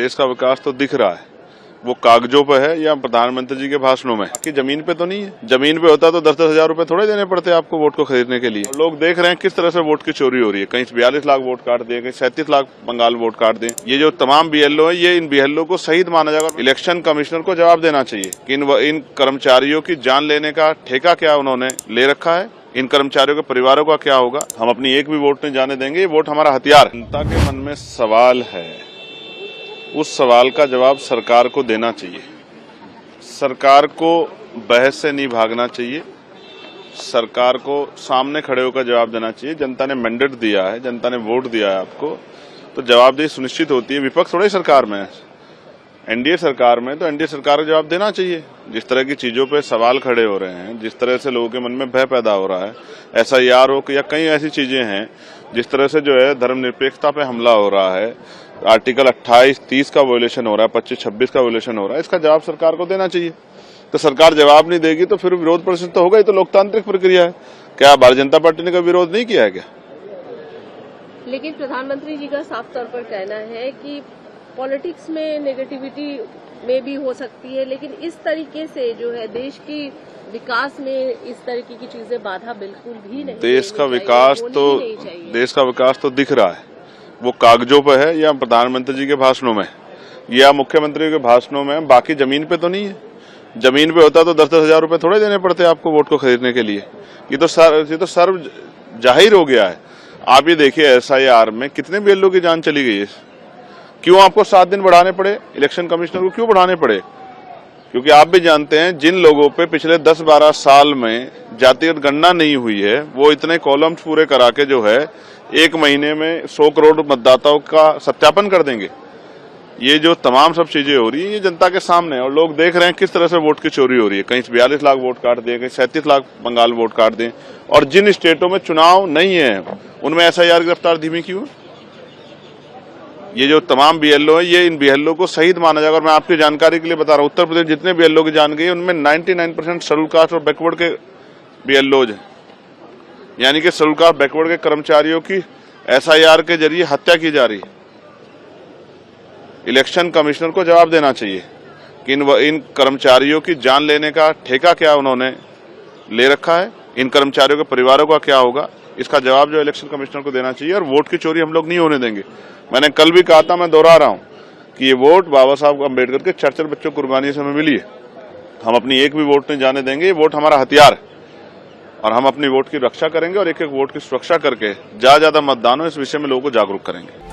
देश का विकास तो दिख रहा है, वो कागजों पे है या प्रधानमंत्री जी के भाषणों में, कि जमीन पे तो नहीं है। जमीन पे होता तो 10-10 हजार रुपए थोड़े देने पड़ते आपको वोट को खरीदने के लिए। लोग देख रहे हैं किस तरह से वोट की चोरी हो रही है। कहीं 42 लाख वोट काट दिए, कहीं 37 लाख बंगाल वोट काट दिए। ये जो तमाम बीएलओ है, ये इन बीएलओ को शहीद माना जाएगा। इलेक्शन कमिश्नर को जवाब देना चाहिए कि इन कर्मचारियों की जान लेने का ठेका क्या उन्होंने ले रखा है, इन कर्मचारियों के परिवारों का क्या होगा। हम अपनी एक भी वोट नहीं जाने देंगे। ये वोट हमारा हथियार। जनता के मन में सवाल है, उस सवाल का जवाब सरकार को देना चाहिए। सरकार को बहस से नहीं भागना चाहिए, सरकार को सामने खड़े होकर जवाब देना चाहिए। जनता ने मैंडेट दिया है, जनता ने वोट दिया है आपको, तो जवाबदेही सुनिश्चित होती है। विपक्ष थोड़ी सरकार में है, एनडीए सरकार में, तो एनडीए सरकार को जवाब देना चाहिए। जिस तरह की चीजों पे सवाल खड़े हो रहे हैं, जिस तरह से लोगों के मन में भय पैदा हो रहा है, एसआईआर हो या कई ऐसी चीजें हैं, जिस तरह से जो है धर्मनिरपेक्षता पे हमला हो रहा है, आर्टिकल 28-30 का वोलेशन हो रहा है, 25-26 का वोलेशन हो रहा है, इसका जवाब सरकार को देना चाहिए। तो सरकार जवाब नहीं देगी तो फिर विरोध प्रदर्शन तो होगा ही। तो लोकतांत्रिक प्रक्रिया है। क्या भारतीय जनता पार्टी ने कभी विरोध नहीं किया है क्या? लेकिन प्रधानमंत्री जी का साफ तौर पर कहना है कि पॉलिटिक्स में नेगेटिविटी में भी हो सकती है, लेकिन इस तरीके से जो है देश की विकास में इस तरीके की चीजें बाधा बिल्कुल भी नहीं। देश का विकास तो दिख रहा है, वो कागजों पे है या प्रधानमंत्री जी के भाषणों में या मुख्यमंत्री के भाषणों में। बाकी जमीन पे तो नहीं है। जमीन पे होता तो 10-10 हजार रुपए थोड़े देने पड़ते आपको वोट को खरीदने के लिए। ये तो सर्व जाहिर हो गया है। आप ये देखिए एसआईआर में कितने बीएलओ की जान चली गई है। क्यों आपको 7 दिन बढ़ाने पड़े? इलेक्शन कमिश्नर को क्यों बढ़ाने पड़े? क्योंकि आप भी जानते हैं जिन लोगों पे पिछले 10-12 साल में जातिगत गणना नहीं हुई है, वो इतने कॉलम्स पूरे करा के जो है 1 महीने में 100 करोड़ मतदाताओं का सत्यापन कर देंगे। ये जो तमाम सब चीजें हो रही है, ये जनता के सामने है और लोग देख रहे हैं किस तरह से वोट की चोरी हो रही है। कहीं 42 लाख वोट काट दिए, कहीं 37 लाख बंगाल वोट काट दिए। और जिन स्टेटों में चुनाव नहीं है उनमें एसआईआर की रफ्तार धीमी क्यों? ये जो तमाम बीएलओ है, ये इन बीएलओ को शहीद माना जाएगा। और मैं आपकी जानकारी के लिए बता रहा हूँ, उत्तर प्रदेश जितने बीएलओ की जान गई है उनमें 99% शेड्यूल कास्ट और बैकवर्ड के बीएलओज हैं। यानी कि शेड्यूल कास्ट बैकवर्ड के कर्मचारियों की एसआईआर के जरिए हत्या की जा रही है। इलेक्शन कमिश्नर को जवाब देना चाहिए कि इन कर्मचारियों की जान लेने का ठेका क्या उन्होंने ले रखा है, इन कर्मचारियों के परिवारों का क्या होगा। इसका जवाब जो इलेक्शन कमिश्नर को देना चाहिए। और वोट की चोरी हम लोग नहीं होने देंगे। मैंने कल भी कहा था, मैं दोहरा रहा हूं कि ये वोट बाबा साहब अम्बेडकर के 4 बच्चों की कुर्बानी से हमें मिली है। हम अपनी एक भी वोट नहीं जाने देंगे। ये वोट हमारा हथियार है और हम अपनी वोट की रक्षा करेंगे और एक एक वोट की सुरक्षा करके ज्यादा मतदान हो, इस विषय में लोगों को जागरूक करेंगे।